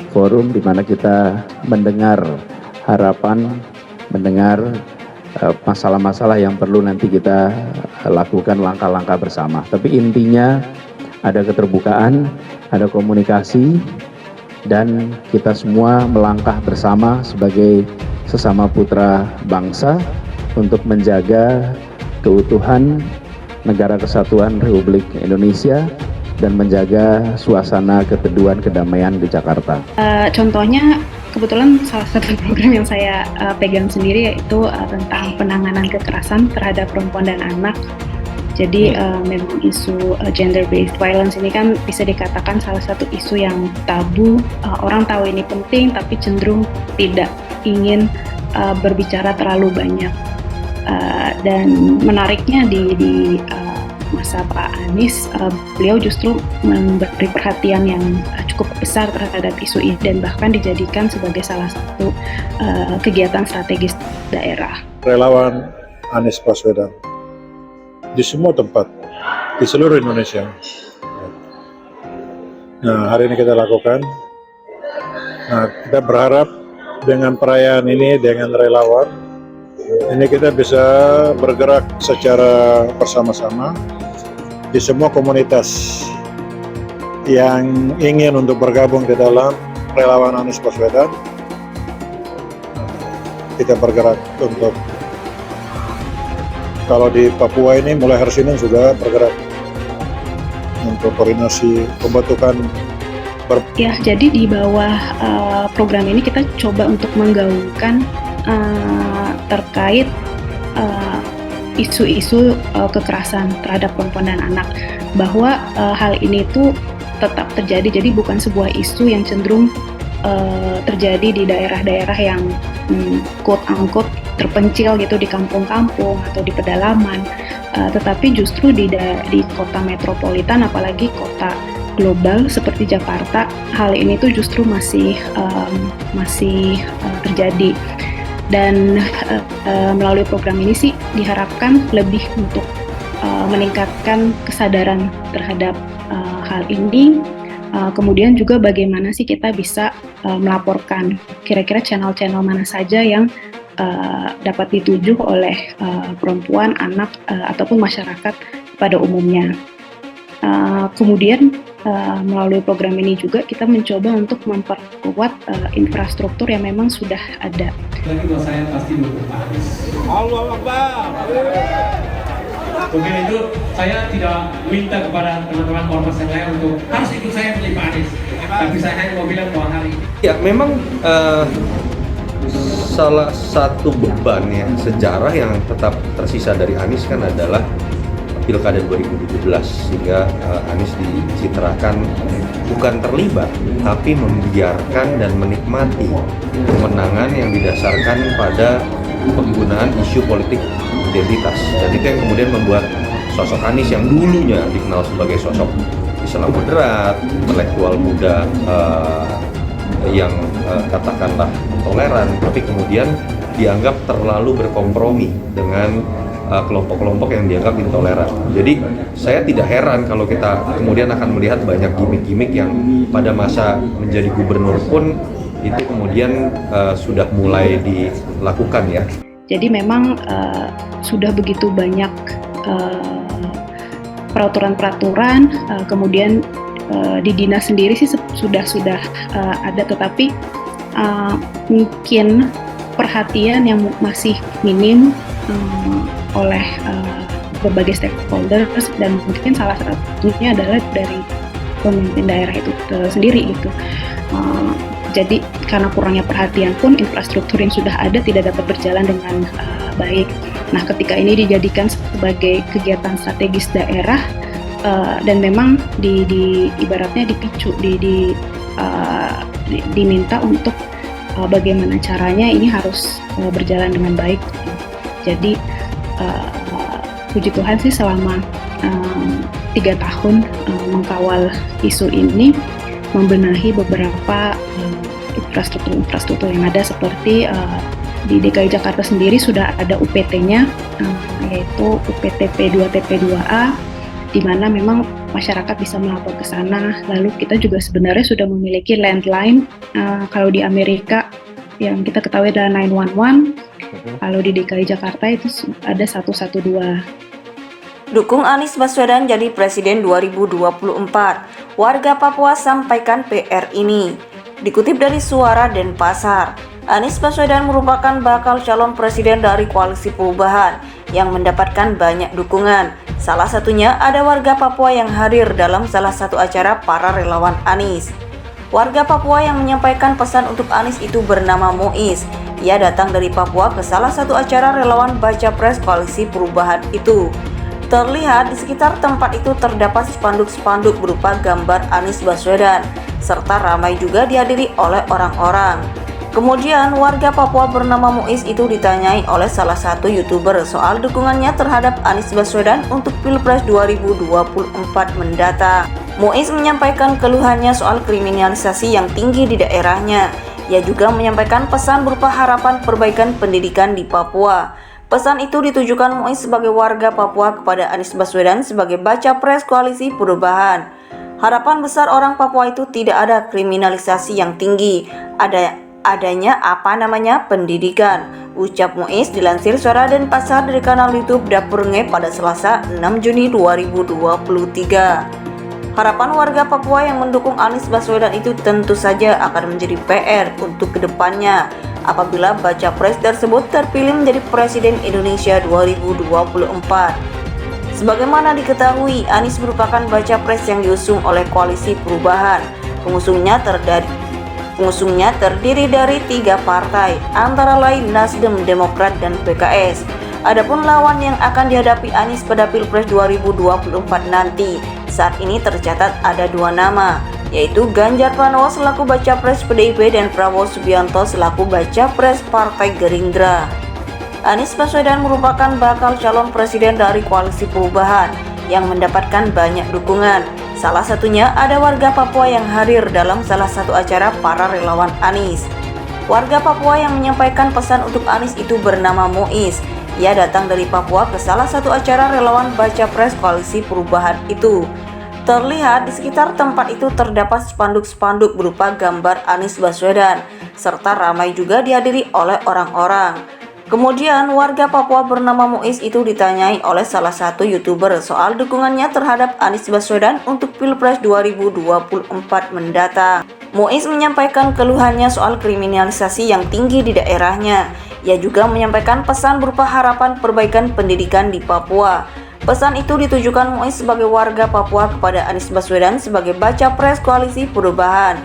forum di mana kita mendengar harapan, mendengar masalah-masalah yang perlu nanti kita lakukan langkah-langkah bersama. Tapi intinya ada keterbukaan, ada komunikasi, dan kita semua melangkah bersama sebagai sesama putra bangsa untuk menjaga keutuhan Negara Kesatuan Republik Indonesia dan menjaga suasana keteduhan kedamaian di Jakarta. Contohnya kebetulan salah satu program yang saya pegang sendiri yaitu tentang penanganan kekerasan terhadap perempuan dan anak. Jadi memang isu gender-based violence ini kan bisa dikatakan salah satu isu yang tabu. Orang tahu ini penting tapi cenderung tidak ingin berbicara terlalu banyak. Dan menariknya di masa Pak Anies, beliau justru memberi perhatian yang cukup besar terhadap isu ini dan bahkan dijadikan sebagai salah satu kegiatan strategis daerah. Relawan Anies Baswedan di semua tempat di seluruh Indonesia. Nah, hari ini kita lakukan. Nah, kita berharap dengan perayaan ini, dengan relawan, ini kita bisa bergerak secara bersama-sama di semua komunitas yang ingin untuk bergabung di dalam relawan Anies Baswedan. Kita bergerak untuk, kalau di Papua ini mulai hari Senin sudah bergerak untuk koordinasi pembentukan. Ya, jadi di bawah program ini kita coba untuk menggaungkan terkait isu-isu kekerasan terhadap perempuan dan anak, bahwa hal ini tuh tetap terjadi. Jadi bukan sebuah isu yang cenderung terjadi di daerah-daerah yang quote-unquote terpencil gitu, di kampung-kampung atau di pedalaman, tetapi justru di kota metropolitan, apalagi kota global seperti Jakarta, hal ini tuh justru masih terjadi. Dan melalui program ini sih diharapkan lebih untuk meningkatkan kesadaran terhadap hal ini. Kemudian juga bagaimana sih kita bisa melaporkan kira-kira channel-channel mana saja yang dapat dituju oleh perempuan, anak, ataupun masyarakat pada umumnya. Kemudian melalui program ini juga kita mencoba untuk memperkuat infrastruktur yang memang sudah ada. Lagi buat saya pasti dukung Pak Anies. Allahu Akbar. Mungkin itu saya tidak minta kepada teman-teman ormas yang lain untuk harus ikut saya pilih Pak Anies. Tapi saya hanya mau bilang bahwa hari ini. Ya memang salah satu beban ya sejarah yang tetap tersisa dari Anies kan adalah Pilkada 2017, sehingga Anies dicitrakan bukan terlibat, tapi membiarkan dan menikmati kemenangan yang didasarkan pada penggunaan isu politik identitas. Dan itu yang kemudian membuat sosok Anies yang dulunya dikenal sebagai sosok Islam moderat, intelektual muda yang katakanlah toleran, tapi kemudian dianggap terlalu berkompromi dengan kelompok-kelompok yang dianggap intoleran. Jadi saya tidak heran kalau kita kemudian akan melihat banyak gimmick-gimmick yang pada masa menjadi gubernur pun itu kemudian sudah mulai dilakukan ya. Jadi memang sudah begitu banyak peraturan-peraturan, kemudian di dinas sendiri sih sudah ada, tetapi mungkin perhatian yang masih minim oleh berbagai stakeholders, dan mungkin salah satunya adalah dari pemimpin daerah itu sendiri gitu. Jadi karena kurangnya perhatian pun infrastruktur yang sudah ada tidak dapat berjalan dengan baik. Nah, ketika ini dijadikan sebagai kegiatan strategis daerah dan memang ibaratnya dipicu, diminta untuk bagaimana caranya ini harus berjalan dengan baik. Jadi puji Tuhan sih selama 3 tahun mengkawal isu ini, membenahi beberapa infrastruktur yang ada, seperti di DKI Jakarta sendiri sudah ada UPT-nya, yaitu UPTP 2 TP2A, di mana memang masyarakat bisa melapor ke sana. Lalu kita juga sebenarnya sudah memiliki landline. Kalau di Amerika yang kita ketahui adalah 911, kalau di DKI Jakarta itu ada 112. Dukung Anies Baswedan jadi Presiden 2024. Warga Papua sampaikan PR ini. Dikutip dari Suara Denpasar, Anies Baswedan merupakan bakal calon presiden dari Koalisi Perubahan yang mendapatkan banyak dukungan. Salah satunya ada warga Papua yang hadir dalam salah satu acara para relawan Anies. Warga Papua yang menyampaikan pesan untuk Anies itu bernama Muiz. Ia datang dari Papua ke salah satu acara relawan baca pres Koalisi Perubahan itu. Terlihat di sekitar tempat itu terdapat spanduk-spanduk berupa gambar Anies Baswedan, serta ramai juga dihadiri oleh orang-orang. Kemudian warga Papua bernama Muiz itu ditanyai oleh salah satu YouTuber soal dukungannya terhadap Anies Baswedan untuk Pilpres 2024 mendatang. Muiz menyampaikan keluhannya soal kriminalisasi yang tinggi di daerahnya. Ia juga menyampaikan pesan berupa harapan perbaikan pendidikan di Papua. Pesan itu ditujukan Muiz sebagai warga Papua kepada Anies Baswedan sebagai baca pres Koalisi Perubahan. Harapan besar orang Papua itu tidak ada kriminalisasi yang tinggi, adanya pendidikan, ucap Muiz dilansir Suara Denpasar dari kanal YouTube Dapur Nge pada Selasa 6 Juni 2023. Harapan warga Papua yang mendukung Anies Baswedan itu tentu saja akan menjadi PR untuk kedepannya apabila baca pres tersebut terpilih menjadi Presiden Indonesia 2024. Sebagaimana diketahui, Anies merupakan baca pres yang diusung oleh Koalisi Perubahan. Pengusungnya terdiri dari 3 partai, antara lain Nasdem, Demokrat, dan PKS. Adapun lawan yang akan dihadapi Anies pada Pilpres 2024 nanti, saat ini tercatat ada 2 nama, yaitu Ganjar Pranowo selaku baca pres PDIP dan Prabowo Subianto selaku baca pres Partai Gerindra. Anies Baswedan merupakan bakal calon presiden dari Koalisi Perubahan yang mendapatkan banyak dukungan. Salah satunya ada warga Papua yang hadir dalam salah satu acara para relawan Anies. Warga Papua yang menyampaikan pesan untuk Anies itu bernama Muiz. Ia datang dari Papua ke salah satu acara relawan baca pres Koalisi Perubahan itu. Terlihat di sekitar tempat itu terdapat spanduk-spanduk berupa gambar Anies Baswedan, serta ramai juga dihadiri oleh orang-orang. Kemudian warga Papua bernama Muiz itu ditanyai oleh salah satu YouTuber soal dukungannya terhadap Anies Baswedan untuk Pilpres 2024 mendatang. Muiz menyampaikan keluhannya soal kriminalisasi yang tinggi di daerahnya. Ia juga menyampaikan pesan berupa harapan perbaikan pendidikan di Papua. Pesan itu ditujukan Muiz sebagai warga Papua kepada Anies Baswedan sebagai baca pres Koalisi Perubahan.